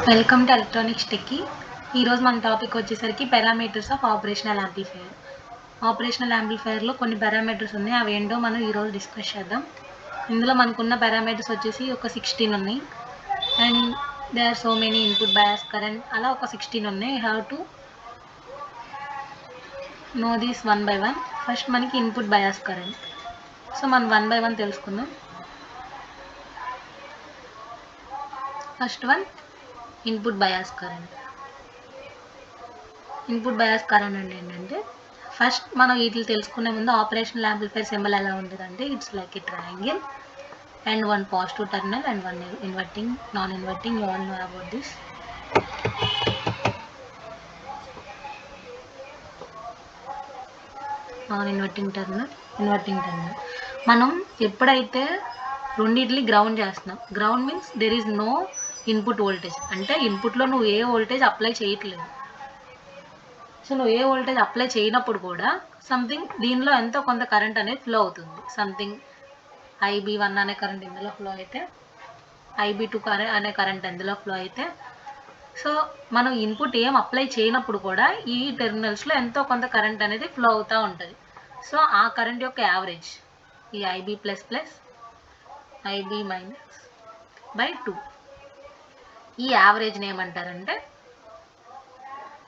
Welcome to electronics టెక్కి. ఈరోజు మన topic వచ్చేసరికి పారామీటర్స్ ఆఫ్ ఆపరేషనల్ యాంప్లిఫైయర్. ఆపరేషనల్ యాంప్లిఫైయర్లో కొన్ని పారామీటర్స్ ఉన్నాయి, అవి ఏంటో మనం ఈరోజు డిస్కస్ చేద్దాం. ఇందులో మనకున్న పారామీటర్స్ వచ్చేసి ఒక 16 ఉన్నాయి and they are so many input bias current, అలా ఒక 16 ఉన్నాయి. Have to know this one by one. First మనకి ఇన్పుట్ బయాస్ కరెంట్, సో మనం వన్ బై వన్ తెలుసుకుందాం. First one input bias current. Input bias current అంటే ఏంటంటే, first మనం వీటిని తెలుసుకునే ముందు ఆపరేషనల్ యాంప్లిఫైయర్ సింబల్ ఎలా ఉంటుందంటే, it's like a triangle and one positive terminal and one inverting, non inverting. You all know about this. Non inverting terminal, inverting terminal. మనం ఎప్పుడైతే రెండింటిని గ్రౌండ్ చేస్తున్నాం, ground means there is no input voltage, అంటే ఇన్పుట్లో నువ్వు ఏ voltage apply చేయట్లేదు. So నువ్వు ఏ వోల్టేజ్ అప్లై చేయనప్పుడు కూడా సంథింగ్ దీనిలో ఎంతో కొంత కరెంట్ అనేది ఫ్లో అవుతుంది. సంథింగ్ IB1 అనే కరెంట్ ఇందులో ఫ్లో అయితే, IB2 అనే కరెంట్ ఇందులో ఫ్లో అయితే, సో మనం ఇన్పుట్ ఏం అప్లై చేయనప్పుడు కూడా ఈ టెర్మినల్స్లో ఎంతో కొంత కరెంట్ అనేది ఫ్లో అవుతూ ఉంటుంది. సో ఆ కరెంట్ యొక్క యావరేజ్ ఈ IB plus plus IB minus by 2, ఈ యావరేజ్ని ఏమంటారంటే,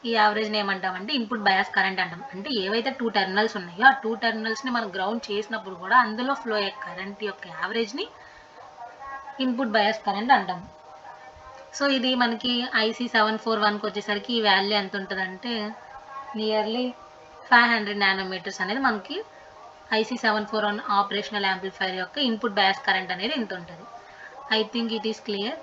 ఈ యావరేజ్ని ఏమంటామంటే ఇన్పుట్ బయాస్ కరెంట్ అంటాం. అంటే ఏవైతే 2 టెర్మినల్స్ ఉన్నాయో ఆ 2 టెర్మినల్స్ని మనం గ్రౌండ్ చేసినప్పుడు కూడా అందులో ఫ్లో అయ్యే కరెంట్ యొక్క యావరేజ్ని ఇన్పుట్ బయాస్ కరెంట్ అంటాం. సో ఇది మనకి IC741కి వచ్చేసరికి ఈ వాల్యూ ఎంత ఉంటుందంటే నియర్లీ 500 నానోమీటర్స్ అనేది మనకి IC741 ఆపరేషనల్ యాంప్లిఫైయర్ యొక్క ఇన్పుట్ బయాస్ కరెంట్ అనేది ఇంత ఉంటుంది. I think it is clear.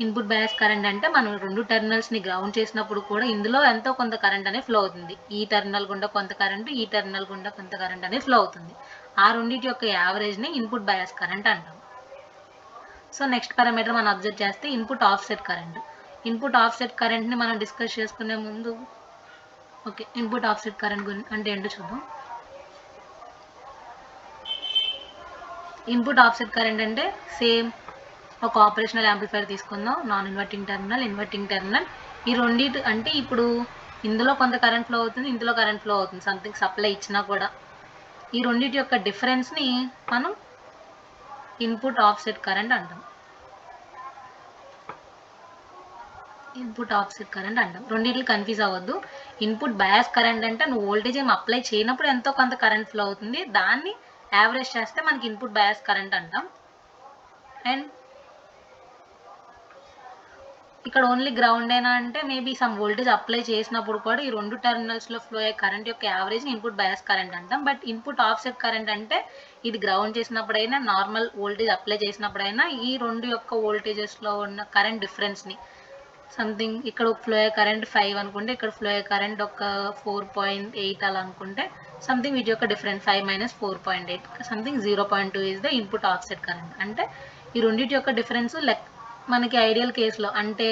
Input bias current అంటే మనం రెండు టెర్మినల్స్ని గ్రౌండ్ చేసినప్పుడు కూడా ఇందులో ఎంతో కొంత కరెంట్ అనేది ఫ్లో అవుతుంది. ఈ టెర్మినల్ గుండా కొంత కరెంట్, ఈ టెర్మినల్ గుండా కొంత కరెంట్ అనేది ఫ్లో అవుతుంది. ఆ రెండింటి యొక్క యావరేజ్ని ఇన్పుట్ బయాస్ కరెంట్ అంటాం. సో నెక్స్ట్ పారామీటర్ మనం అబ్జర్వ్ చేస్తే input offset current. Input offset కరెంట్ని మనం డిస్కస్ చేసుకునే ముందు ఇన్పుట్ ఆఫ్సెట్ కరెంట్ అంటే ఏంటో చూద్దాం. ఇన్పుట్ ఆఫ్సెట్ కరెంట్ అంటే సేమ్ ఒక ఆపరేషనల్ యాంప్లిఫైయర్ తీసుకుందాం, non inverting terminal, inverting terminal. ఈ రెండింటి అంటే ఇప్పుడు ఇందులో కొంత కరెంట్ ఫ్లో అవుతుంది, ఇందులో కరెంట్ ఫ్లో అవుతుంది, సంథింగ్ సప్లై ఇచ్చినా కూడా ఈ రెండింటి యొక్క డిఫరెన్స్ని మనం ఇన్పుట్ ఆఫ్సెట్ కరెంట్ అంటాం. ఇన్పుట్ ఆఫ్సెట్ కరెంట్ అంటాం. రెండింటికి కన్ఫ్యూజ్ అవ్వద్దు. ఇన్పుట్ బయాస్ కరెంట్ అంటే నువ్వు వోల్టేజ్ ఏం అప్లై చేయనప్పుడు ఎంతో కొంత కరెంట్ ఫ్లో అవుతుంది, దాన్ని యావరేజ్ చేస్తే మనకి ఇన్పుట్ బయాస్ కరెంట్ అంటాం. అండ్ ఇక్కడ ఓన్లీ గ్రౌండ్ అయినా అంటే మేబీ సమ్ వోల్టేజ్ అప్లై చేసినప్పుడు కూడా ఈ రెండు టెర్మినల్స్లో ఫ్లో అయ్యే కరెంట్ యొక్క యావరేజ్ ఇన్పుట్ బయాస్ కరెంట్ అంటాం. బట్ ఇన్పుట్ ఆఫ్సెట్ కరెంట్ అంటే ఇది గ్రౌండ్ చేసినప్పుడైనా, నార్మల్ వోల్టేజ్ అప్లై చేసినప్పుడైనా ఈ రెండు యొక్క వోల్టేజెస్లో ఉన్న కరెంట్ డిఫరెన్స్ని, సంథింగ్ ఇక్కడ ఫ్లో అయ్యే కరెంట్ 5 అనుకుంటే ఇక్కడ ఫ్లో అయ్యే కరెంట్ ఒక 4.8 అలా అనుకుంటే సంథింగ్ వీటి యొక్క difference 5 minus 4.8 something 0.2 is the input offset current. అంటే ఈ రెండింటి యొక్క డిఫరెన్స్ మనకి ఐడియల్ కేసులో అంటే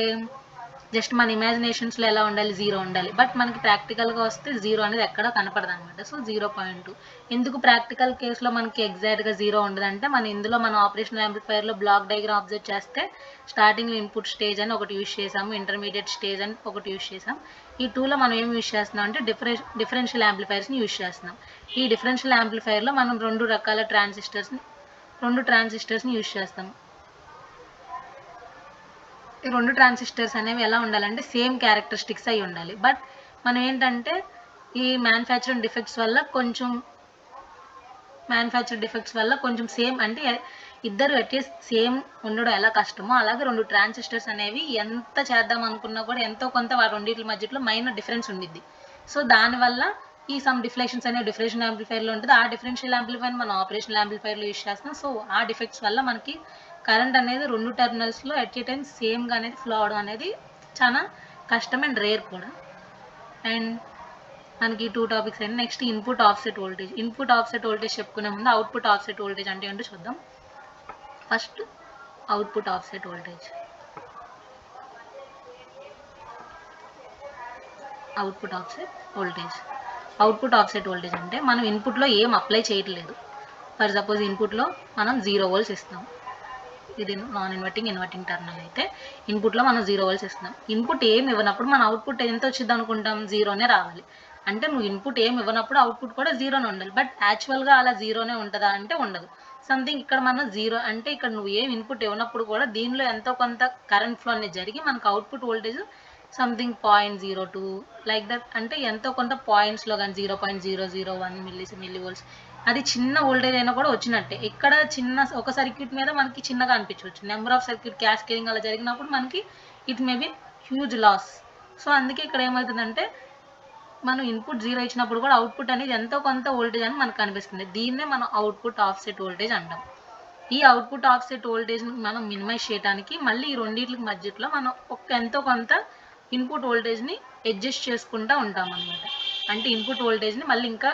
జస్ట్ మన ఇమాజినేషన్స్లో ఎలా ఉండాలి, 0 ఉండాలి. బట్ మనకి ప్రాక్టికల్గా వస్తే 0 అనేది ఎక్కడ కనపడదు అనమాట. సో 0.2. ఎందుకు ప్రాక్టికల్ కేసులో మనకి ఎగ్జాక్ట్గా 0 ఉండదంటే, మన ఆపరేషనల్ యాంప్లిఫైయర్లో బ్లాక్ డయాగ్రామ్ అబ్జర్వ్ చేస్తే స్టార్టింగ్లో ఇన్పుట్ స్టేజ్ అని ఒకటి యూజ్ చేసాము, ఇంటర్మీడియట్ స్టేజ్ అని ఒకటి యూజ్ చేసాం. ఈ టూలో మనం ఏం యూజ్ చేస్తున్నాం అంటే డిఫరెన్షియల్ యాంప్లిఫైయర్స్ని యూజ్ చేస్తున్నాం. ఈ డిఫరెన్షియల్ యాంప్లిఫైయర్లో మనం రెండు రకాల ట్రాన్సిస్టర్స్ని యూజ్ చేస్తాం. ఈ రెండు ట్రాన్సిస్టర్స్ అనేవి ఎలా ఉండాలంటే సేమ్ క్యారెక్టరిస్టిక్స్ అయి ఉండాలి. బట్ మనం ఏంటంటే ఈ మ్యానుఫ్యాక్చరింగ్ డిఫెక్ట్స్ వల్ల కొంచెం సేమ్ అంటే ఇద్దరు అట్లీస్ట్ సేమ్ ఉండడం ఎలా కష్టమో, అలాగే రెండు ట్రాన్సిస్టర్స్ అనేవి ఎంత చేద్దాం అనుకున్నా కూడా ఎంతో కొంత వాటి రెండింటి మధ్యలో మైనర్ డిఫరెన్స్ ఉండిద్ది. సో దానివల్ల ఈ సమ్ డిఫ్లెక్షన్స్ అనేవి డిఫరెన్షియల్ యాంప్లిఫైయర్లో ఉంటుంది. ఆ డిఫరెన్షియల్ యాంప్లిఫైర్ మనం ఆపరేషనల్ యాంప్లిఫైర్లో యూజ్ చేస్తున్నాం. సో ఆ డిఫెక్ట్స్ వల్ల మనకి కరెంట్ అనేది రెండు టెర్మినల్స్లో ఎట్ ఏ టైం సేమ్గా అనేది ఫ్లో అవడం అనేది చాలా కష్టం అండ్ రేర్ కూడా. అండ్ మనకి 2 టాపిక్స్ అయినా next input offset voltage. Input offset voltage చెప్పుకునే ముందు అవుట్పుట్ ఆఫ్సెట్ వోల్టేజ్ అంటే ఏంటో చూద్దాం. First output offset voltage. Output offset voltage అంటే మనం ఇన్పుట్లో ఏం అప్లై చేయట్లేదు. ఫర్ సపోజ్ ఇన్పుట్లో మనం 0 volts ఇస్తాం. ఇది నాన్ ఇన్వర్టింగ్ ఇన్వర్టింగ్ టెర్మినల్ అయితే ఇన్పుట్లో మనం 0 వోల్ట్స్ ఇస్తున్నాం. ఇన్పుట్ ఏం ఇవ్వనప్పుడు మన అవుట్పుట్ ఎంత వచ్చింది అనుకుంటాం, 0నే రావాలి. అంటే నువ్వు ఇన్పుట్ ఏం ఇవ్వనప్పుడు అవుట్పుట్ కూడా 0నే ఉండాలి. బట్ యాక్చువల్గా అలా 0నే ఉంటుందా అంటే ఉండదు. సంథింగ్ ఇక్కడ మనం 0 అంటే ఇక్కడ నువ్వు ఏం ఇన్పుట్ ఇవ్వనప్పుడు కూడా దీనిలో ఎంతో కొంత కరెంట్ ఫ్లో అనేది జరిగి మనకు output voltage something 0.02 like that, అంటే ఎంతో కొంత పాయింట్స్లో కానీ 0.001 మిల్లీ వోల్ట్స్, అది చిన్న వోల్టేజ్ అయినా కూడా వచ్చినట్టే. ఇక్కడ చిన్న ఒక సర్క్యూట్ మీద మనకి చిన్నగా అనిపించవచ్చు. నెంబర్ ఆఫ్ సర్క్యూట్ క్యాస్కేడింగ్ అలా జరిగినప్పుడు మనకి it may be huge loss. So అందుకే ఇక్కడ ఏమవుతుందంటే మనం ఇన్పుట్ 0 ఇచ్చినప్పుడు కూడా అవుట్పుట్ అనేది ఎంతో కొంత వోల్టేజ్ అని మనకు కనిపిస్తుంది. దీన్నే మనం అవుట్పుట్ ఆఫ్సెట్ వోల్టేజ్ అంటాం. ఈ అవుట్పుట్ ఆఫ్సెట్ వోల్టేజ్ని మనం మినిమైజ్ చేయడానికి మళ్ళీ ఈ రెండింటికి మధ్యలో మనం ఎంతో కొంత ఇన్పుట్ వోల్టేజ్ని అడ్జస్ట్ చేసుకుంటూ ఉంటాం అన్నమాట. అంటే ఇన్పుట్ వోల్టేజ్ని మళ్ళీ ఇంకా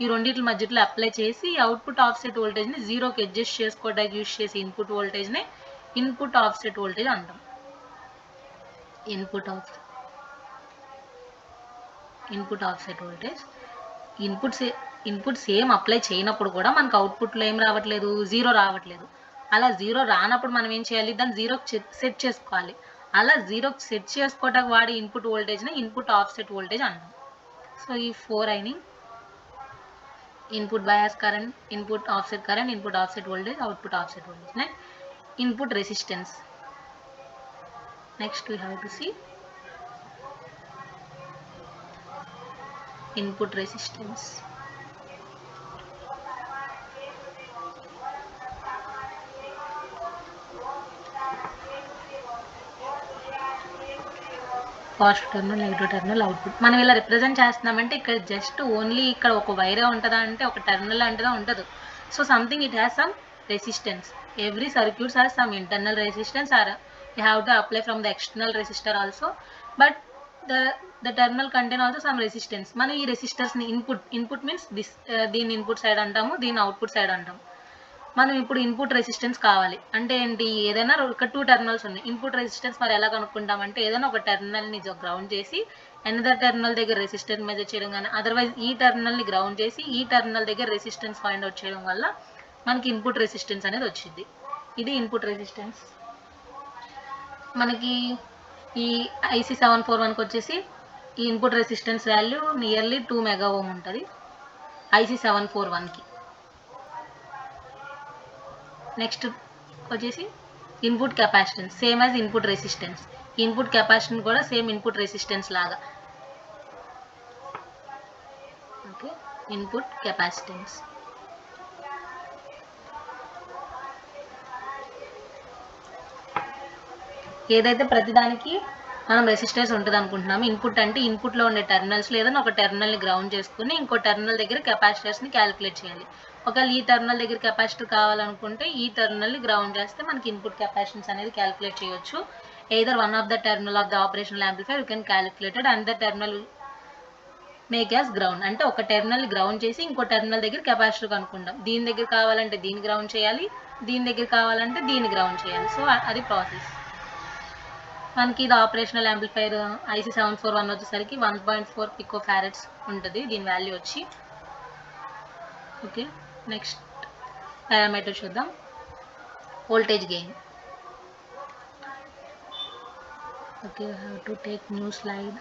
ఈ రెండింటి మధ్యలో అప్లై చేసి అవుట్పుట్ ఆఫ్సెట్ వోల్టేజ్ని 0కి అడ్జస్ట్ చేసుకోవడానికి యూజ్ చేసి ఇన్పుట్ వోల్టేజ్ని ఇన్పుట్ ఆఫ్సెట్ వోల్టేజ్ అంటాం. Input offset voltage. Input same apply చేయనప్పుడు కూడా మనకు అవుట్పుట్లో ఏం రావట్లేదు, 0 రావట్లేదు. అలా 0 రానప్పుడు మనం ఏం చేయాలి, దాన్ని 0కి సెట్ చేసుకోవాలి. అలా 0కి సెట్ చేసుకోవడానికి వాడే ఇన్పుట్ వోల్టేజ్ని ఇన్పుట్ ఆఫ్సెట్ వోల్టేజ్ అంటాం. సో ఈ 4 అయినాయి: input bias current, input offset current, input offset voltage, output offset voltage. Next input resistance. Next we have to see input resistance. Positive terminal, negative terminal, output. మనం ఇలా represent చేస్తున్నామంటే ఇక్కడ just only ఇక్కడ ఒక వైరే ఉంటుందా అంటే ఒక టెర్మినల్ అంటేదా ఉండదు. So something it has some resistance. Every circuits has some internal resistance or you have to apply from the external resistor also, but the terminal contain also some resistance. మనం ఈ రెసిస్టర్స్ని ఇన్పుట్ మీన్స్ దీని input side అంటాము, దీని output side అంటాము. మనం ఇప్పుడు input resistance కావాలి అంటే ఏంటి, ఏదైనా ఒక 2 టెర్మినల్స్ ఉన్నాయి. ఇన్పుట్ రెసిస్టెన్స్ మరి ఎలా కనుక్కుంటామంటే ఏదైనా ఒక టెర్మినల్ని గ్రౌండ్ చేసి ఎనదర్ టెర్మినల్ దగ్గర రెసిస్టెన్స్ మెజర్ చేయడం కానీ, అదర్వైజ్ ఈ టెర్మినల్ని గ్రౌండ్ చేసి ఈ టెర్మినల్ దగ్గర రెసిస్టెన్స్ ఫైండ్ అవుట్ చేయడం వల్ల మనకి ఇన్పుట్ రెసిస్టెన్స్ అనేది వచ్చింది. ఇది ఇన్పుట్ రెసిస్టెన్స్. మనకి ఈ IC 741కి వచ్చేసి ఈ input resistance value nearly 2 mega ohm ఉంటుంది IC 741కి. నెక్స్ట్ వచ్చేసి input capacitance, same as input resistance. Input capacitance కూడా సేమ్ ఇన్పుట్ రెసిస్టెన్స్ లాగా. Okay, input capacitance. ఏదైతే ప్రతిదానికి మనం రెసిస్టెన్స్ ఉంటుంది అనుకుంటున్నాము, ఇన్పుట్ అంటే ఇన్పుట్లో ఉండే టెర్మినల్స్ ఏదైనా ఒక టెర్మినల్ని గ్రౌండ్ చేసుకుని ఇంకో టెర్మినల్ దగ్గర కెపాసిటర్స్ని క్యాలిక్యులేట్ చేయాలి. ఒకవేళ ఈ టెర్మినల్ దగ్గర కెపాసిటర్ కావాలనుకుంటే ఈ టెర్మినల్ని గ్రౌండ్ చేస్తే మనకి ఇన్పుట్ కెపాసిటెన్స్ అనేది క్యాలిక్యులేట్ చేయొచ్చు. Either one of the terminal of the operational amplifier you can calculated and the terminal make as ground. అంటే ఒక టెర్మినల్ గ్రౌండ్ చేసి ఇంకో టెర్మినల్ దగ్గర కెపాసిటర్ కనుక్కుంటాం. దీని దగ్గర కావాలంటే దీన్ని గ్రౌండ్ చేయాలి, దీని దగ్గర కావాలంటే దీన్ని గ్రౌండ్ చేయాలి. సో అది ప్రాసెస్. మనకి ఇది ఆపరేషనల్ యాంప్లిఫైర్ IC 741 వచ్చేసరికి 1.4 పికో ఫారెడ్స్ ఉంటుంది దీని వాల్యూ వచ్చి. ఓకే, నెక్స్ట్ పారామీటర్ చూద్దాం. Voltage gain. Okay, have to take new slide.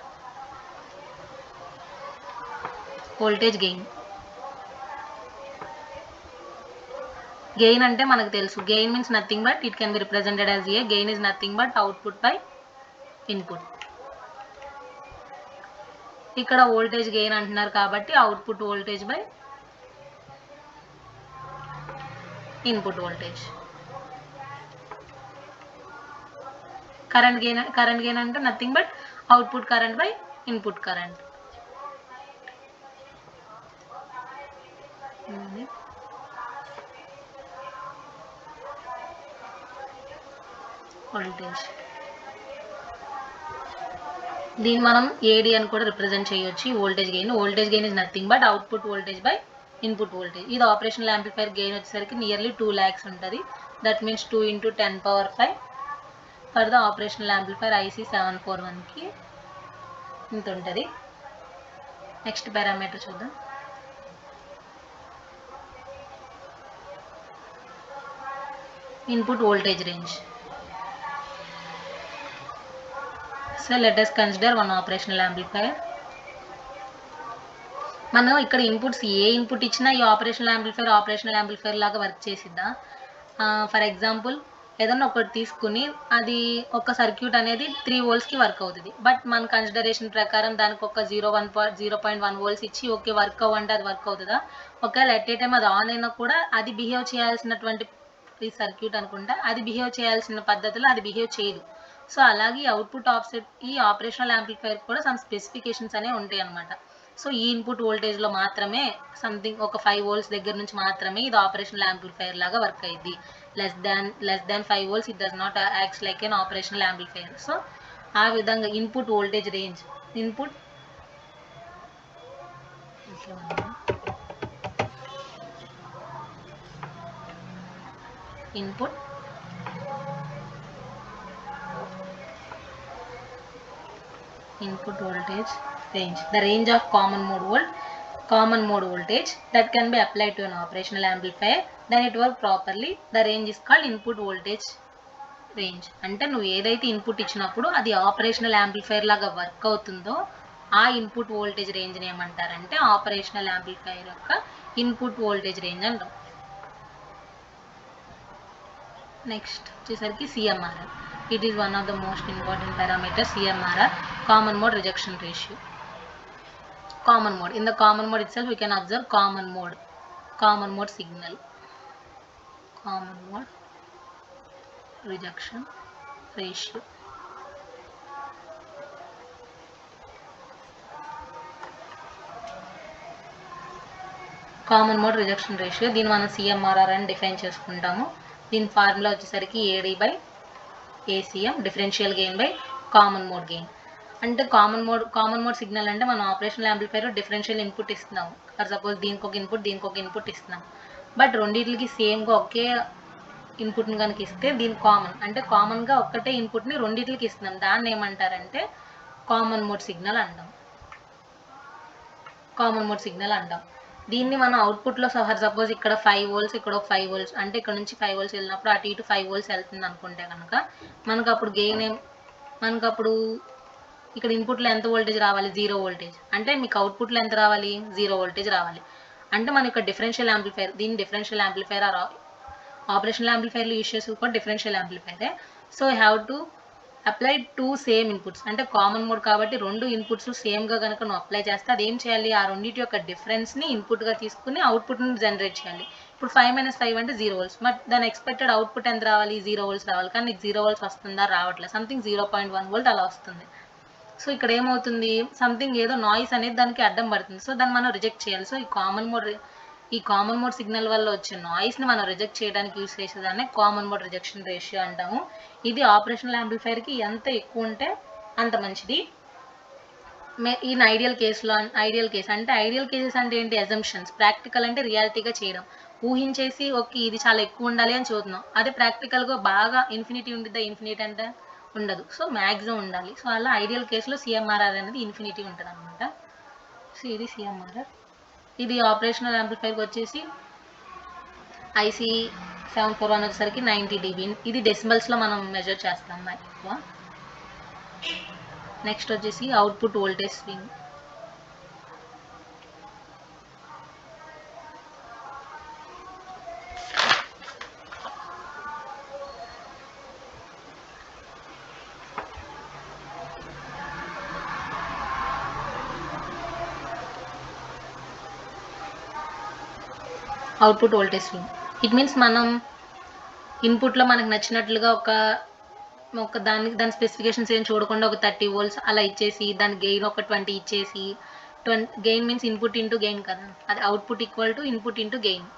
Voltage gain. Gain అంటే మనకు తెలుసు, gain means nothing but it can be represented as a gain is nothing but output by input. ఇక్కడ voltage gain అంటున్నారు కాబట్టి output voltage by input voltage. Current gain అంటే nothing but output current by input current. Voltage దీన్ని మనం AD అని కూడా represent చేయొచ్చు. Voltage gain is nothing but output voltage by input voltage. ఇది ఆపరేషనల్ యాంప్లిఫైర్ గెయిన్ వచ్చేసరికి నియర్లీ 2 lakhs ఉంటుంది. That means 2 × 10⁵ for the operational amplifier IC 741కి ఇంత ఉంటుంది. నెక్స్ట్ పారామీటర్ చూద్దాం. input voltage range. So let us consider one operational amplifier. మనం ఇక్కడ inputs ఏ input ఇచ్చినా ఈ ఆపరేషనల్ యాంప్లిఫైర్ లాగా వర్క్ చేసిద్దా? ఫర్ ఎగ్జాంపుల్ ఏదన్నా ఒకటి తీసుకుని అది ఒక సర్క్యూట్ అనేది 3 voltsకి వర్క్ అవుతుంది. బట్ మన కన్సిడరేషన్ ప్రకారం దానికి ఒక 0.1 volts ఇచ్చి ఓకే వర్క్ అవ్వంటే అది వర్క్ అవుతుందా? ఒకవేళ ఎట్ ఏ టైం అది ఆన్ అయినా కూడా అది బిహేవ్ చేయాల్సినటువంటి ఈ సర్క్యూట్ అనుకుంటా అది బిహేవ్ చేయాల్సిన పద్ధతిలో అది బిహేవ్ చేయదు. సో అలాగే అవుట్పుట్ ఆఫ్సెట్ ఈ ఆపరేషనల్ యాంప్లిఫైర్ కూడా సమ్ స్పెసిఫికేషన్స్ అనేవి ఉంటాయి అన్నమాట. సో ఈ ఇన్పుట్ వోల్టేజ్లో మాత్రమే సంథింగ్ ఒక 5 volts దగ్గర నుంచి మాత్రమే ఇది ఆపరేషనల్ యాంప్లిఫైర్ లాగా వర్క్ అయ్యింది. Less than 5 volts it does not acts like an operational amplifier. So ఆ విధంగా input voltage range input voltage range, the range of common mode voltage that can be applied to an operational amplifier then it work properly. The range is called input voltage range. అంటే నువ్వు ఏదైతే input ఇచ్చినప్పుడు అది operational amplifier లాగా work అవుతుందో ఆ input voltage రేంజ్ని ఏమంటారంటే operational amplifier యొక్క ఇన్పుట్ వోల్టేజ్ రేంజ్ అంటాం. నెక్స్ట్ వచ్చేసరికి CMRR. It is one of the most important parameters. CMRR, common mode rejection ratio. Common mode. In the common mode itself, we can observe common mode signal. Common mode rejection ratio. Common mode rejection ratio దీన్ని మనం CMRR అని define చేసుకుంటాము. దీని formula వచ్చేసరికి AD/ACM differential gain by common mode gain. అంటే common mode signal అంటే మనం operational amplifier differential input ఇస్తున్నాము. ఫర్ సపోజ్ దీనికి ఒక ఇన్పుట్ ఇస్తున్నాము. బట్ రెండింటికి సేమ్గా ఒకే ఇన్పుట్ని కనుక ఇస్తే దీని కామన్గా ఒక్కటే ఇన్పుట్ని రెండింటికి ఇస్తున్నాం. దాన్ని ఏమంటారంటే కామన్ మోడ్ సిగ్నల్ అంటాం. దీన్ని మనం అవుట్పుట్లో సపోజ్ ఇక్కడ 5 volts ఇక్కడ ఒక 5 volts అంటే ఇక్కడ నుంచి 5 volts వెళ్ళినప్పుడు అటు ఇటు 5 volts వెళ్తుంది అనుకుంటే కనుక మనకు అప్పుడు ఇక్కడ ఇన్పుట్లో ఎంత వోల్టేజ్ రావాలి? 0 voltage. అంటే మీకు అవుట్పుట్లో ఎంత రావాలి? 0 voltage రావాలి. అంటే మనం ఇక్కడ డిఫరెన్షియల్ యాంప్లిఫైర్ దీన్ని డిఫరెన్షియల్ యాంప్లిఫైర్ ఆపరేషనల్ యాంప్లిఫైర్లు యూజ్ చేసి కూడా డిఫరెన్షియల్ యాంప్లిఫైరే. So have to apply 2 same inputs. అంటే కామన్ మోడ్ కాబట్టి 2 ఇన్పుట్స్ సేమ్గా కనుక నువ్వు అప్లై చేస్తే అదేం చేయాలి? ఆ రెండింటి యొక్క డిఫరెన్స్ని ఇన్పుట్గా తీసుకుని అవుట్పుట్ని జనరేట్ చేయాలి. ఇప్పుడు 5 - 5 అంటే 0 volts. బట్ దాని ఎక్స్పెక్టెడ్ అవుట్పుట్ ఎంత రావాలి? 0 volts రావాలి. కానీ నీకు 0 volts వస్తుందా? రావట్లేదు. సంథింగ్ 0.1 volt అలా వస్తుంది. సో ఇక్కడ ఏమవుతుంది? సంథింగ్ ఏదో నాయిస్ అనేది దానికి అడ్డం పడుతుంది. సో దాన్ని మనం రిజెక్ట్ చేయాలి. సో ఈ కామన్ మోడ్ సిగ్నల్ వల్ల వచ్చే నాయిస్ని మనం రిజెక్ట్ చేయడానికి యూస్ చేసేదాన్ని కామన్ మోడ్ రిజెక్షన్ రేషియో అంటాము. ఇది ఆపరేషనల్ యాంప్లిఫైర్కి ఎంత ఎక్కువ ఉంటే అంత మంచిది. ఇన్ ఐడియల్ కేసెస్ అంటే ఐడియల్ కేసెస్ అంటే ఏంటి? అజంప్షన్స్. ప్రాక్టికల్ అంటే రియాలిటీగా చేయడం. ఊహించేసి ఓకే ఇది చాలా ఎక్కువ ఉండాలి అని చూద్దాం. అదే ప్రాక్టికల్గా బాగా ఇన్ఫినిటీ ఉండిద్దా? ఇన్ఫినిటీ అంటే ఉండదు. సో మ్యాక్సిమం ఉండాలి. సో అలా ఐడియల్ కేసులో CMRR అనేది ఇన్ఫినిటీ ఉంటుంది అనమాట. సో ఇది CMRR. ఇది ఆపరేషనల్ యాంప్లిఫైర్కి వచ్చేసి IC741 వచ్చేసరికి 90 dB. ఇది డెసిమల్స్లో మనం మెజర్ చేస్తాం ఎక్కువ. నెక్స్ట్ వచ్చేసి output voltage swing. Output voltage swing it means మనం ఇన్పుట్లో మనకు నచ్చినట్లుగా ఒక దాని స్పెసిఫికేషన్స్ ఏం చూడకుండా ఒక 30 volts అలా ఇచ్చేసి దాని గెయిన్ ఒక 20 ఇచ్చేసి gain means input into gain కదా, అది output equal to input into gain.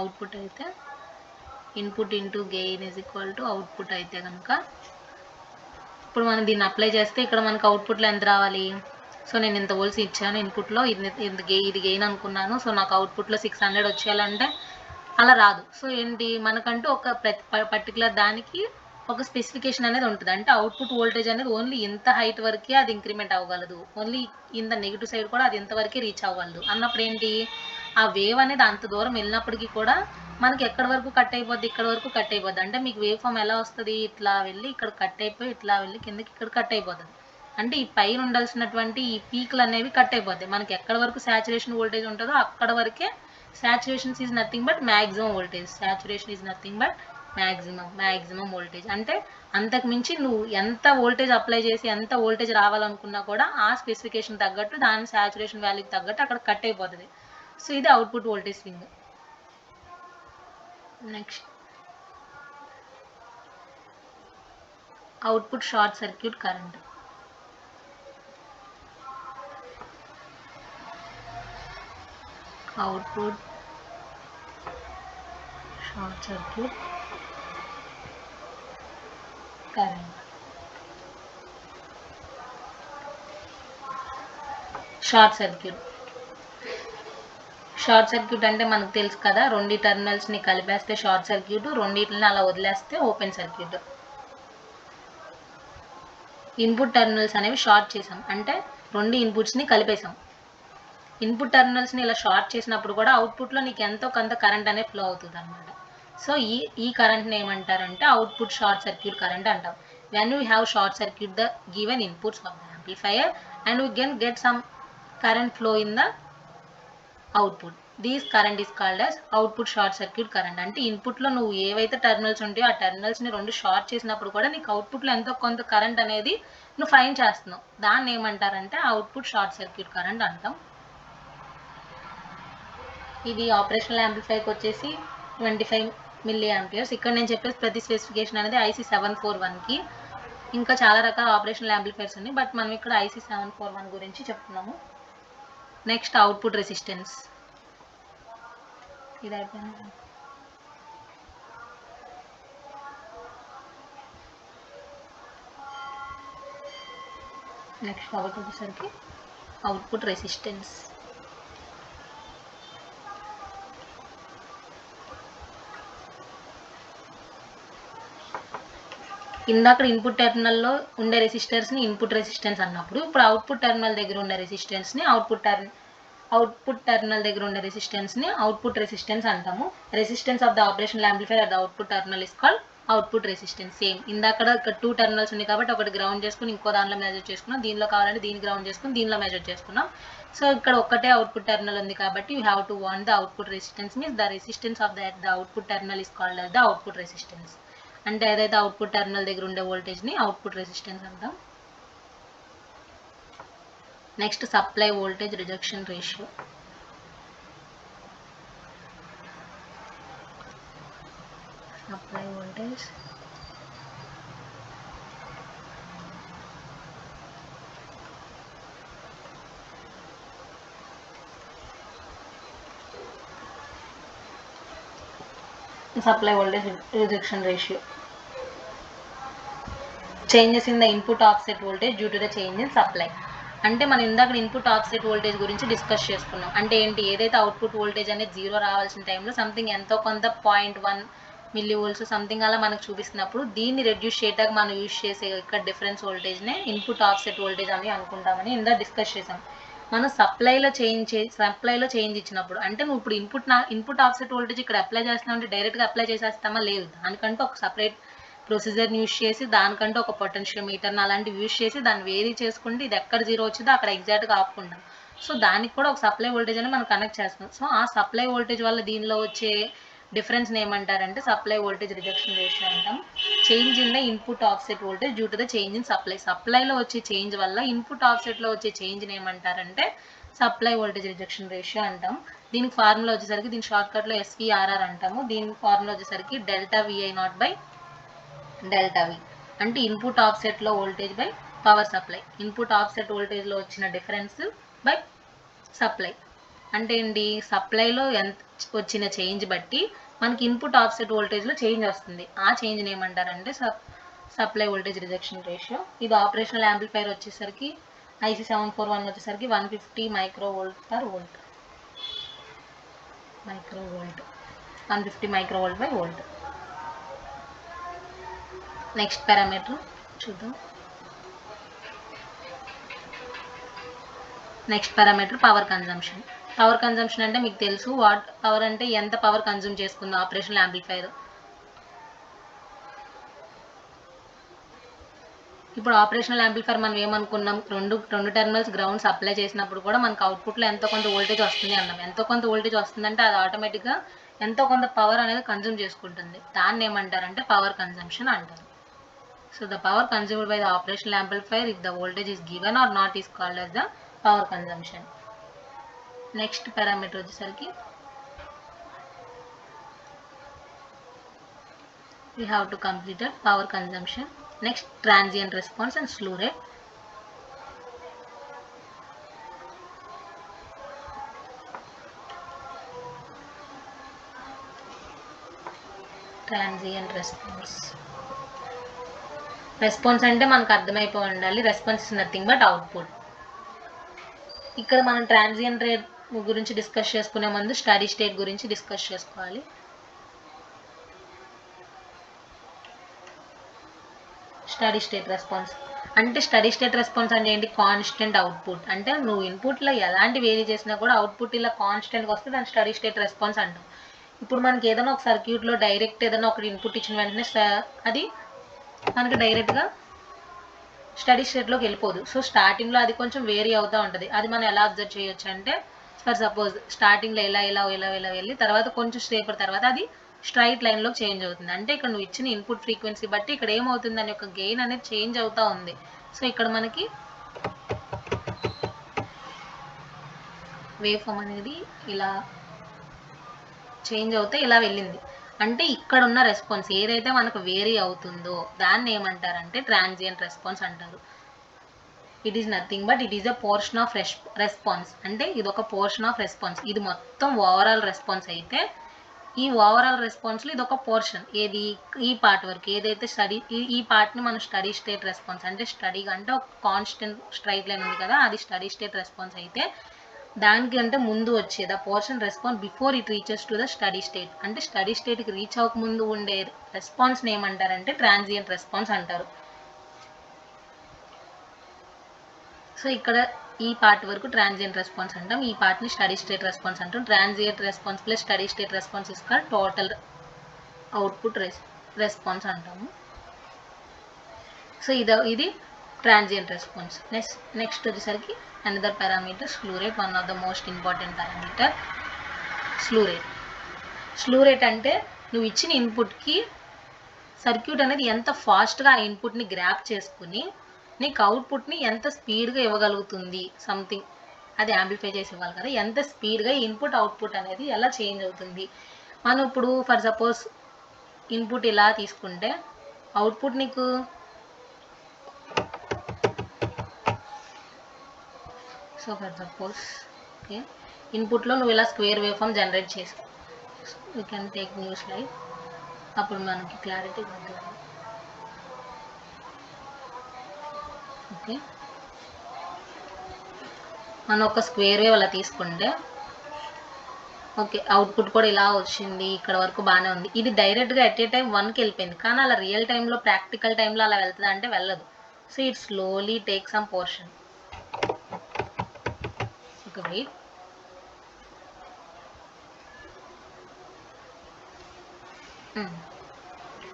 Output అయితే input into gain is equal to output అయితే కనుక ఇప్పుడు మనం దీన్ని అప్లై చేస్తే ఇక్కడ మనకు అవుట్పుట్లో ఎంత రావాలి? సో నేను ఇంత వోల్ట్స్ ఇచ్చాను ఇన్పుట్లో, ఇది గెయిన్ అనుకున్నాను. సో నాకు అవుట్పుట్లో 600 వచ్చేయాలంటే అలా రాదు. సో ఏంటి, మనకంటూ ఒక పర్టికులర్ దానికి ఒక స్పెసిఫికేషన్ అనేది ఉంటుంది. అంటే అవుట్పుట్ వోల్టేజ్ అనేది ఓన్లీ ఇంత హైట్ వరకే అది ఇంక్రిమెంట్ అవ్వగలదు, ఓన్లీ ఇంత నెగిటివ్ సైడ్ కూడా అది ఇంతవరకే రీచ్ అవ్వగలదు అన్నప్పుడు ఏంటి, ఆ వేవ్ అనేది అంత దూరం వెళ్ళినప్పటికీ కూడా మనకి ఎక్కడి వరకు కట్ అయిపోద్ది, ఇక్కడ వరకు కట్ అయిపోద్ది. అంటే మీకు వేవ్ ఫామ్ ఎలా వస్తుంది, ఇట్లా వెళ్ళి ఇక్కడ కట్ అయిపోయి ఇట్లా వెళ్ళి కిందకి ఇక్కడ కట్ అయిపోతుంది. అంటే ఈ పైన ఉండాల్సినటువంటి ఈ పీక్లు అనేవి కట్ అయిపోతాయి. మనకి ఎక్కడి వరకు సాచురేషన్ వోల్టేజ్ ఉంటుందో అక్కడ వరకే saturation is nothing but maximum voltage. Saturation is nothing but maximum voltage. అంటే అంతకు మించి నువ్వు ఎంత వోల్టేజ్ అప్లై చేసి ఎంత వోల్టేజ్ రావాలనుకున్నా కూడా ఆ స్పెసిఫికేషన్ తగ్గట్టు దాని సాచురేషన్ వాల్యూకి తగ్గట్టు అక్కడ కట్ అయిపోతుంది. సో ఇది output voltage swing. Next output short circuit current. Output short circuit current. Short circuit అంటే మనకు తెలుసు కదా, రెండు టెర్మినల్స్ని కలిపేస్తే షార్ట్ సర్క్యూట్, రెండింటిని అలా వదిలేస్తే ఓపెన్ సర్క్యూట్. ఇన్పుట్ టెర్మినల్స్ అనేవి షార్ట్ చేసాం అంటే రెండు ఇన్పుట్స్ని కలిపేసాం. ఇన్పుట్ టెర్మినల్స్ని ఇలా షార్ట్ చేసినప్పుడు కూడా అవుట్పుట్లో నీకు ఎంతో కొంత కరెంట్ అనేది ఫ్లో అవుతుంది అనమాట. సో ఈ కరెంట్ని ఏమంటారంటే అవుట్పుట్ షార్ట్ సర్క్యూట్ కరెంట్ అంటాం. When you have short circuit the given inputs of the amplifier and you can get some current flow in the output. These current is called as output short circuit current. అంటే ఇన్పుట్లో నువ్వు ఏవైతే terminals ఉంటాయో ఆ టెర్మినల్స్ని రెండు short చేసినప్పుడు కూడా నీకు అవుట్పుట్లో ఎంతో కొంత కరెంట్ అనేది నువ్వు ఫైండ్ చేస్తున్నావు. దాన్ని ఏమంటారంటే అవుట్పుట్ షార్ట్ సర్క్యూట్ కరెంట్ అంటాం. ఇది ఆపరేషనల్ యాంప్లిఫైర్కి వచ్చేసి 25 మిల్లీ యాంపియర్స్. ఇక్కడ నేను చెప్పేసి ప్రతి స్పెసిఫికేషన్ అనేది IC741కి. ఇంకా చాలా రకాల ఆపరేషనల్ యాంప్లిఫైర్స్ ఉన్నాయి, బట్ మనం ఇక్కడ IC741 గురించి చెప్తున్నాము. Next output resistance. ఇది అయిపోయింది. నెక్స్ట్ అవుట్పుట్ వచ్చేసరికి అవుట్పుట్ రెసిస్టెన్స్. ఇందాక ఇన్పుట్ టెర్మినల్లో ఉండే రెసిస్టర్స్ని ఇన్పుట్ రెసిస్టెన్స్ అన్నప్పుడు, ఇప్పుడు అవుట్పుట్ టెర్మినల్ దగ్గర ఉండే రెసిస్టెన్స్ని అవుట్పుట్ టెర్మినల్ దగ్గర ఉండే రెసిస్టెన్స్ని అవుట్పుట్ రెసిస్టెన్స్ అంటాము. Resistance of the operational amplifier at the output terminal is called output resistance. Same ఇందాక ఇక్కడ 2 టెర్మినల్స్ ఉన్నాయి కాబట్టి ఒకటి గ్రౌండ్ చేసుకుని ఇంకో దానిలో మెజర్ చేసుకున్నాం, దీనిలో కావాలంటే దీన్ని గ్రౌండ్ చేసుకుని దీనిలో మెజర్ చేసుకున్నాం. సో ఇక్కడ ఒక్కటే అవుట్పుట్ టెర్మినల్ ఉంది కాబట్టి you have to want the output resistance. Means the resistance of the output terminal is called as the output resistance. అంటే ఏదైతే అవుట్పుట్ టెర్మినల్ దగ్గర ఉండే వోల్టేజ్ని అవుట్పుట్ రెసిస్టెన్స్ అంటాం. Next supply voltage rejection ratio. Supply voltage rejection ratio. Changes in the input offset voltage due to the change in supply. అంటే మనం ఇందాక input offset voltage గురించి డిస్కస్ చేసుకున్నాం. అంటే ఏంటి, ఏదైతే అవుట్పుట్ వోల్టేజ్ అనేది 0 రావాల్సిన టైంలో సంథింగ్ ఎంతో కొంత 0.1 మిల్లీ వోల్ట్స్ సంథింగ్ అలా మనకు చూపిస్తున్నప్పుడు దీన్ని రెడ్యూస్ చేయడానికి మనం యూజ్ చేసే ఇక్కడ డిఫరెన్స్ వోల్టేజ్నే ఇన్పుట్ ఆఫ్సెట్ వోల్టేజ్ అని అనుకుంటామని ఇందా డిస్కస్ చేసాం. మనం సప్లైలో చేంజ్ ఇచ్చినప్పుడు అంటే నువ్వు ఇప్పుడు ఇన్పుట్ ఆఫ్సెట్ వోల్టేజ్ ఇక్కడ అప్లై చేస్తున్నావు అంటే డైరెక్ట్గా అప్లై చేసేస్తామా, లేదు. దానికంటే ఒక సపరేట్ ప్రొసీజర్ని యూజ్ చేసి దానికంటే ఒక పొటెన్షియోమీటర్ని అలాంటివి యూజ్ చేసి దాన్ని వేరీ చేసుకుంటే ఇది ఎక్కడ 0 వచ్చిందో అక్కడ ఎగ్జాక్ట్గా ఆపుకుంటాం. సో దానికి కూడా ఒక సప్లై వోల్టేజ్ అని మనం కనెక్ట్ చేస్తున్నాం. సో ఆ సప్లై వోల్టేజ్ వల్ల దీనిలో వచ్చే డిఫరెన్స్ని ఏమంటారంటే సప్లై వోల్టేజ్ రిజెక్షన్ రేషియో అంటాం. Change in the input offset voltage due to the change in సప్లైలో వచ్చే చేంజ్ వల్ల ఇన్పుట్ ఆఫ్సెట్లో వచ్చే చేంజ్ని ఏమంటారంటే సప్లై వోల్టేజ్ రిజెక్షన్ రేషియో అంటాం. దీనికి ఫార్ములా వచ్చేసరికి దీని షార్ట్కట్లో SVRR అంటాము. దీని ఫార్ములా వచ్చేసరికి delta VI0 by delta V అంటే ఇన్పుట్ ఆఫ్సెట్లో voltage by power supply. Input offset వోల్టేజ్లో వచ్చిన డిఫరెన్స్ బై సప్లై అంటే ఏంటి, సప్లైలో ఎంత వచ్చిన చేంజ్ బట్టి మనకి ఇన్పుట్ ఆఫ్సెట్ వోల్టేజ్లో చేంజ్ వస్తుంది. ఆ చేంజ్ని ఏమంటారంటే సప్లై వోల్టేజ్ రిజెక్షన్ రేషియో. ఇది ఆపరేషనల్ యాంప్లిఫైర్ వచ్చేసరికి IC741 వచ్చేసరికి 150 microvolt per volt. 150 microvolt by volt. Next parameter చూద్దాం. Next parameter power consumption. Power consumption అంటే మీకు తెలుసు, వాట్ పవర్ అంటే ఎంత పవర్ కన్జ్యూమ్ చేసుకుంది ఆపరేషనల్ యాంప్లిఫైర్. ఇప్పుడు ఆపరేషనల్ యాంప్లిఫైర్ మనం ఏమనుకున్నాం, రెండు టెర్మినల్స్ గ్రౌండ్స్ అప్లై చేసినప్పుడు కూడా మనకు అవుట్పుట్లో ఎంతో కొంత వోల్టేజ్ వస్తుంది అన్నాం. ఎంతో కొంత వోల్టేజ్ వస్తుందంటే అది ఆటోమేటిక్గా ఎంతో కొంత పవర్ అనేది కన్జ్యూమ్ చేసుకుంటుంది. దాన్ని ఏమంటారంటే పవర్ కన్జంప్షన్ అంటారు. So the power consumed by the operational amplifier if the voltage is given or not is called as the power consumption. Next parameter వచ్చేసరికి we have to complete the power consumption. Next, transient response and slew rate. Transient response. Response అంటే మనకు అర్థమైపోయి ఉండాలి, response is nothing but output. ఇక్కడ మనం transient rate గురించి discuss చేసుకునే ముందు స్టడీ స్టేట్ గురించి డిస్కస్ చేసుకోవాలి. స్టడీ స్టేట్ రెస్పాన్స్ అంటే ఏంటి, కాన్స్టెంట్ అవుట్పుట్. అంటే నువ్వు ఇన్పుట్లో ఎలాంటి వేరీ చేసినా కూడా అవుట్పుట్ ఇలా కాన్స్టెంట్గా వస్తే దాన్ని స్టడీ స్టేట్ రెస్పాన్స్ అంటాం. ఇప్పుడు మనకి ఏదైనా ఒక సర్క్యూట్లో డైరెక్ట్ ఏదైనా ఒకటి ఇన్పుట్ ఇచ్చిన వెంటనే అది మనకి డైరెక్ట్గా స్టడీ స్టేట్లోకి వెళ్ళిపోదు. సో స్టార్టింగ్లో అది కొంచెం వేరీ అవుతూ ఉంటుంది. అది మనం ఎలా అబ్జర్వ్ చేయొచ్చు అంటే, ఫర్ సపోజ్ స్టార్టింగ్లో ఇలా వెళ్ళి తర్వాత కొంచెం సేపటి తర్వాత అది స్ట్రైట్ లైన్లో చేంజ్ అవుతుంది. అంటే ఇక్కడ నువ్వు ఇచ్చిన ఇన్పుట్ ఫ్రీక్వెన్సీ బట్టి ఇక్కడ ఏమవుతుంది అని ఒక గెయిన్ అనేది చేంజ్ అవుతూ ఉంది. సో ఇక్కడ మనకి వేవ్ ఫామ్ అనేది ఇలా చేంజ్ అవుతే ఇలా వెళ్ళింది. అంటే ఇక్కడ ఉన్న రెస్పాన్స్ ఏదైతే మనకు వేరీ అవుతుందో దాన్ని ఏమంటారంటే ట్రాన్సియంట్ రెస్పాన్స్ అంటారు. It is nothing but it is a portion of response. అంటే ఇది ఒక పోర్షన్ ఆఫ్ రెస్పాన్స్. ఇది మొత్తం ఓవరాల్ రెస్పాన్స్ అయితే ఈ ఓవరాల్ రెస్పాన్స్లో ఇది ఒక పోర్షన్. ఏది, ఈ పార్ట్ వరకు ఏదైతే ఈ పార్ట్ని మనం స్టడీ స్టేట్ రెస్పాన్స్ అంటే స్టడీగా అంటే ఒక కాన్స్టెంట్ స్ట్రైట్ లైన్ ఉంది కదా, అది స్టడీ స్టేట్ రెస్పాన్స్ అయితే దానికి అంటే ముందు వచ్చేది ఆ portion response before it reaches to the steady state. అంటే స్టడీ స్టేట్కి రీచ్ అవ్వకముందు ఉండే రెస్పాన్స్ని ఏమంటారంటే ట్రాన్సియంట్ రెస్పాన్స్ అంటారు. సో ఇక్కడ ఈ పార్ట్ వరకు ట్రాన్సియంట్ రెస్పాన్స్ అంటాం, ఈ పార్ట్ని స్టడీ స్టేట్ రెస్పాన్స్ అంటాం. Transient response plus steady state response is called total output response అంటాము. సో ఇది ట్రాన్సియంట్ రెస్పాన్స్. నెక్స్ట్ వచ్చేసరికి another parameter స్లూ rate, one of the most important parameter స్లూ rate అంటే నువ్వు ఇచ్చిన ఇన్పుట్కి సర్క్యూట్ అనేది ఎంత ఫాస్ట్గా ఆ ఇన్పుట్ని గ్రాప్ చేసుకుని నీకు అవుట్పుట్ని ఎంత స్పీడ్గా ఇవ్వగలుగుతుంది, సంథింగ్ అది యాంప్లిఫై చేసి ఇవ్వాలి కదా, ఎంత స్పీడ్గా ఇన్పుట్ అవుట్పుట్ అనేది ఎలా చేంజ్ అవుతుంది. మనం ఇప్పుడు ఫర్ సపోజ్ ఇన్పుట్ ఇలా తీసుకుంటే అవుట్పుట్ నీకు సో ఫర్ సపోజ్ ఓకే ఇన్పుట్లో నువ్వు ఇలా స్క్వేర్ వేవ్ ఫామ్ జనరేట్ చేసావు. You can take new slide, అప్పుడు మనకి క్లారిటీ ఉంటుంది. ఓకే మనం ఒక స్క్వేర్ వేవ్ అలా తీసుకుంటే ఓకే అవుట్పుట్ కూడా ఇలా వచ్చింది, ఇక్కడ వరకు బాగానే ఉంది. ఇది డైరెక్ట్గా ఎట్ ఏ టైం 1కి వెళ్ళిపోయింది, కానీ అలా రియల్ టైంలో ప్రాక్టికల్ టైంలో అలా వెళ్తుందా అంటే వెళ్ళదు. So it slowly take some portion. Okay wait,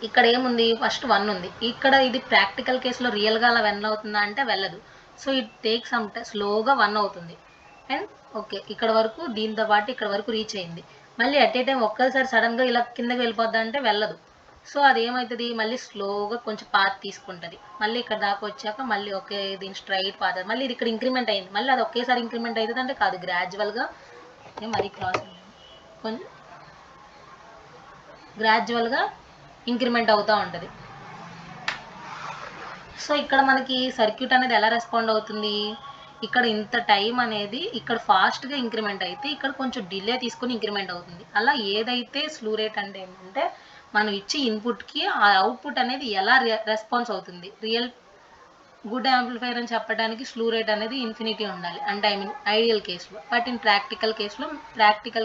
ఇక్కడ ఏముంది, ఫస్ట్ 1 ఉంది, ఇక్కడ ఇది ప్రాక్టికల్ కేసులో రియల్గా అలా 1 అవుతుందా అంటే వెళ్ళదు. సో ఇట్ టేక్ సమ్ స్లోగా 1 అవుతుంది. అండ్ ఓకే ఇక్కడ వరకు దీంతో పాటు ఇక్కడ వరకు రీచ్ అయింది. మళ్ళీ అట్ ఏ టైం ఒక్కసారి సడన్గా ఇలా కిందకి వెళ్ళిపోద్దా అంటే వెళ్ళదు. సో అది ఏమవుతుంది, మళ్ళీ స్లోగా కొంచెం పాత్ తీసుకుంటుంది. మళ్ళీ ఇక్కడ దాకా వచ్చాక మళ్ళీ ఓకే దీని స్ట్రైట్ పాత్, మళ్ళీ ఇది ఇక్కడ ఇంక్రిమెంట్ అయింది, మళ్ళీ అది ఒకేసారి ఇంక్రిమెంట్ అవుతుంది అంటే కాదు, గ్రాడ్యువల్గా మరీ క్రాస్ కొంచెం గ్రాడ్యువల్గా ఇంక్రిమెంట్ అవుతూ ఉంటుంది. సో ఇక్కడ మనకి సర్క్యూట్ అనేది ఎలా రెస్పాండ్ అవుతుంది, ఇక్కడ ఇంత టైం అనేది ఇక్కడ ఫాస్ట్గా ఇంక్రిమెంట్ అయితే ఇక్కడ కొంచెం డిలే తీసుకొని ఇంక్రిమెంట్ అవుతుంది. అలా ఏదైతే స్లూ రేట్ అంటే ఏంటంటే మనం ఇచ్చే ఇన్పుట్కి ఆ అవుట్పుట్ అనేది ఎలా రెస్పాన్స్ అవుతుంది. రియల్ గుడ్ యాంప్లిఫైర్ అని చెప్పడానికి స్లూ రేట్ అనేది ఇన్ఫినిటీ ఉండాలి, అంటే ఐ మీన్ ఐడియల్ కేసులో. బట్ ఇన్ ప్రాక్టికల్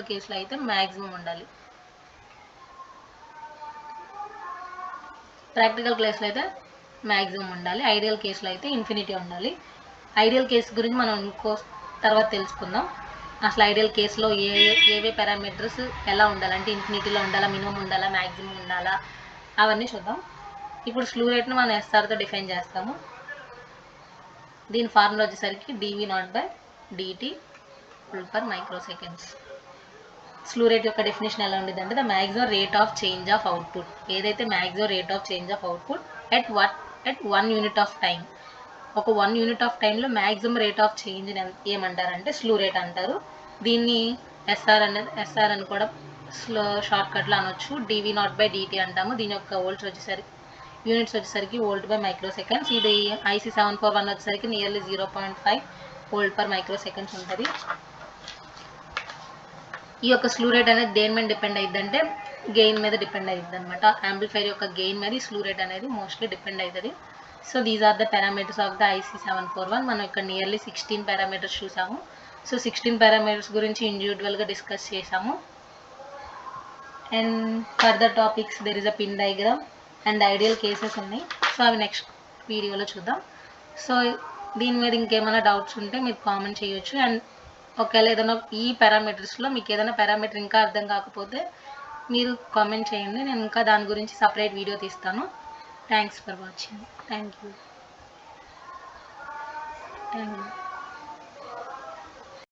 కేసులో అయితే మ్యాక్సిమం ఉండాలి. ప్రాక్టికల్ కేసులో అయితే మ్యాక్సిమం ఉండాలి, ఐడియల్ కేసులో అయితే ఇన్ఫినిటీ ఉండాలి. ఐడియల్ కేసు గురించి మనం ఇంకో తర్వాత తెలుసుకుందాం. అసలు ఐడియల్ కేసులో ఏవే పారామీటర్స్ ఎలా ఉండాలి, అంటే ఇన్ఫినిటీలో ఉండాలా, మినిమం ఉండాలా, మ్యాక్సిమం ఉండాలా, అవన్నీ చూద్దాం. ఇప్పుడు స్లూ రేట్ను మనం ఎస్ఆర్తో డిఫైన్ చేస్తాము. దీని ఫార్ములా వచ్చేసరికి dV0/dt J/మైక్రోసెకండ్స్. స్లూ రేట్ యొక్క డెఫినేషన్ ఎలా ఉండేది అంటే the maximum rate of change of output, ఏదైతే maximum rate of change of output at 1 unit of time, ఒక 1 యూనిట్ ఆఫ్ టైంలో మ్యాక్సిమం రేట్ ఆఫ్ చేంజ్ ఏమంటారంటే స్లూ రేట్ అంటారు. దీన్ని ఎస్ఆర్ అని కూడా షార్ట్ కట్లో అనొచ్చు. dV0/dt అంటాము. దీని యొక్క యూనిట్స్ వచ్చేసరికి వోల్ట్/మైక్రోసెకండ్స్. ఇది IC741 వచ్చేసరికి నియర్లీ 0.5 వోల్ట్/మైక్రోసెకండ్స్ ఉంటుంది. ఈ యొక్క స్లూ రేట్ అనేది దేని మీద డిపెండ్ అయ్యిద్ది అంటే గెయిన్ మీద డిపెండ్ అయ్యిద్ది అనమాట. యాంప్లిఫైర్ యొక్క గెయిన్ మీద స్లూ రేట్ అనేది మోస్ట్లీ డిపెండ్ అవుతుంది. So these are the parameters of the IC741. మనం ఇక్కడ నియర్లీ 16 పారామీటర్స్ చూసాము. సో 16 పారామీటర్స్ గురించి ఇండివిజువల్గా డిస్కస్ చేసాము. And further topics there is a pin diagram and ideal cases ఉన్నాయి. సో అవి నెక్స్ట్ వీడియోలో చూద్దాం. సో దీని మీద ఇంకేమైనా డౌట్స్ ఉంటే మీరు కామెంట్ చేయొచ్చు. అండ్ ఒకవేళ ఏదైనా ఈ పారామీటర్స్లో మీకు ఏదైనా పారామీటర్ ఇంకా అర్థం కాకపోతే మీరు కామెంట్ చేయండి, నేను ఇంకా దాని గురించి సపరేట్ వీడియో తీస్తాను. Thanks for watching. Thank you.